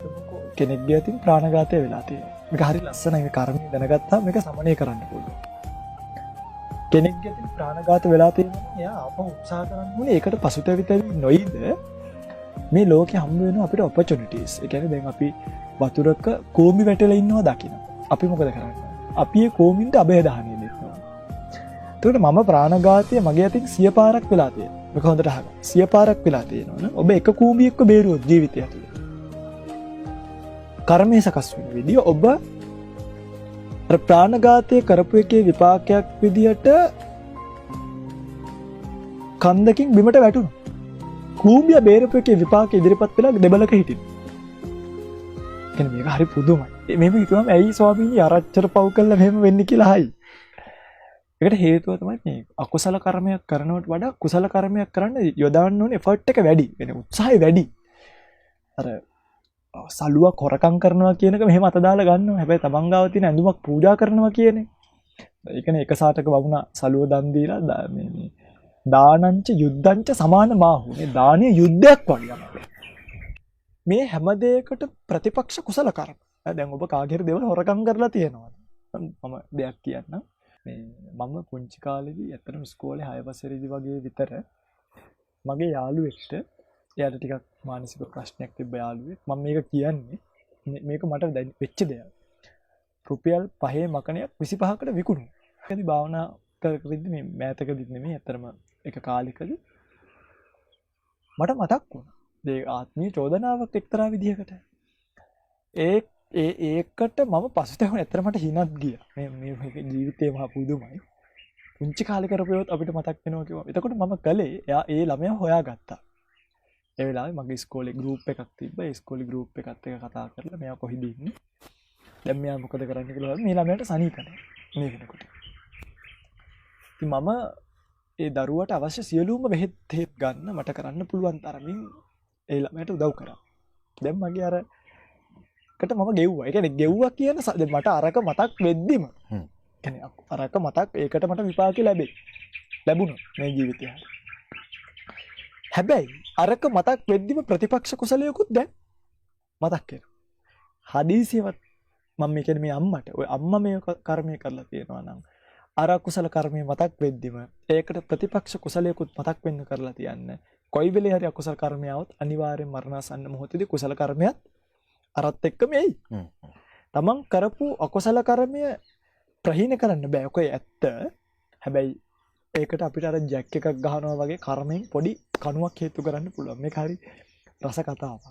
හිතමුකෝ කෙනෙක්ගේ අතින් ප්‍රාණඝාතය වෙලා තියෙනවා. මේක හරි ලස්සනයි. මේ කර්මය දැනගත්තාම මේක සමනය කරන්න පුළුවන්. කෙනෙක්ගේ අතින් ප්‍රාණඝාත වෙලා තියෙනවා නම් එයා ආපහු උත්සාහ කරන්න ඕනේ ඒකට පසුතැවිලි නොයිද මේ ලෝකේ හම්බ වෙන අපිට opportunities. ඒ කියන්නේ දැන් අපි වතුරක කෝමි වැටලා ඉන්නවා දකින්න. අපි මොකද කරන්නේ? අපි ඒ කෝමින්ට අබය දාහනිය දෙනවා. එතකොට මම ප්‍රාණඝාතය මගේ අතින් 100 පාරක් වෙලා තියෙනවා. මේක හොඳට අහගන්න. 100 පාරක් වෙලා තියෙනවනේ. ඔබ එක කූඹියක්ව බේරුවොත් ජීවිතය ඇතුළේ. කර්මය සකස් වෙන විදිය ඔබ ප්‍රාණඝාතය කරපු එකේ විපාකයක් විදියට කන්දකින් බිමට වැටුණා. කූඹිය බේරපු එකේ විපාක ඉදිරිපත් වෙලා දෙබලක හිටිනවා. කියන්නේ මේක හරි පුදුමයි. මෙහෙම හිතුවම ඇයි ස්වාමීනි ආරච්චර පව් කළා මෙහෙම වෙන්නේ කියලා හයි. ඒකට හේතුව තමයි මේ අකුසල කර්මයක් කරනවට වඩා කුසල කර්මයක් කරන්න යොදවන්න ඕනේ එෆර්ට් එක වැඩි. වෙන උත්සාහය වැඩි. අර සලුවක් හොරකම් කරනවා කියනක මෙහෙම අත දාලා ගන්නවා. හැබැයි තමන් ගාව තියෙන ඇඳුමක් පූජා කරනවා කියන්නේ. ඒ කියන්නේ එක සාටක වුණා සලුව දන් දීලා මේ දානංච යුද්ධංච සමාන මාහු. මේ දානීය යුද්ධයක් වගේ යනවා. මේ හැම දෙයකට ප්‍රතිපක්ෂ කුසල කර්ම. දැන් ඔබ කාගේ හරි දේවල් හොරකම් කරලා තියෙනවා. මම දෙයක් කියන්නම්. මම පුංචි කාලේදී ඇත්තටම ඉස්කෝලේ 6 වසරේදී වගේ විතර මගේ යාළුවෙක්ට එයාට ටිකක් මානසික ප්‍රශ්නයක් තිබ්බ යාළුවෙක්. මම මේක කියන්නේ මේක මට වෙච්ච දෙයක්. රුපියල් 5 මකණයක් 25කට විකුණුවා. ඒකදී භාවනා කරකෙද්දි මේ මෑතකදී නෙමෙයි ඇත්තටම එක කාලෙකදී මට මතක් වුණා. ඒ ආත්මීය චෝදනාවක් එක්තරා විදිහකට. ඒකට මම පසුතැවුණ ඇත්තට මට හිනක් ගියා. මේ ජීවිතේ මහ පුදුමයි. පුංචි කාලේ කරපුවොත් අපිට මතක් වෙනවා කිව්වා. එතකොට මම කළේ එයා ඒ ළමයා හොයාගත්තා. ඒ වෙලාවේ මගේ ඉස්කෝලේ ගෲප් එකක් තිබ්බා. ඒ ඉස්කෝලේ ගෲප් එකත් එක්ක කතා කරලා මෙයා කොහෙද ඉන්නේ? දැන් මෙයා මොකද කරන්නේ කියලා මේ ළමයාට සනීප නැහැ. මේ වෙනකොට. ඉතින් මම ඒ දරුවට අවශ්‍ය සියලුම බෙහෙත් ගන්න මට කරන්න පුළුවන් තරමින් ඒ ළමයාට උදව් කරා. දැන් මගේ අර කට මම ගෙව්වා. ඒ කියන්නේ ගෙව්වා කියන මට අරක මතක් වෙද්දිම කියන්නේ අරක මතක් ඒකට මට විපාක ලැබුණා මේ ජීවිතේ. හැබැයි අරක මතක් වෙද්දිම ප්‍රතිපක්ෂ කුසලයකුත් දැන් මතක් වෙනවා. හදීසියවත් මම කියන්නේ මේ අම්මට ඔය අම්මා මේ කර්මය කරලා තියෙනවා නම් අර කුසල කර්මය මතක් වෙද්දිම ඒකට ප්‍රතිපක්ෂ කුසලයකුත් මතක් වෙන්න කරලා තියන්න. කොයි වෙලේ හරි අකුසල කර්මය આવොත් අනිවාර්යෙන් මරණාසන්න මොහොතේදී කුසල කර්මයක් අරත් එක්කම එයි. තමන් කරපු අකුසල කර්මය ප්‍රහීන කරන්න බෑ. ඔකේ ඇත්ත. හැබැයි ඒකට අපිට අර ජැක් එකක් ගහනවා වගේ කර්මයෙන් පොඩි කණුවක් හේතු කරන්න පුළුවන්. මේක හරි රස කතාවක්.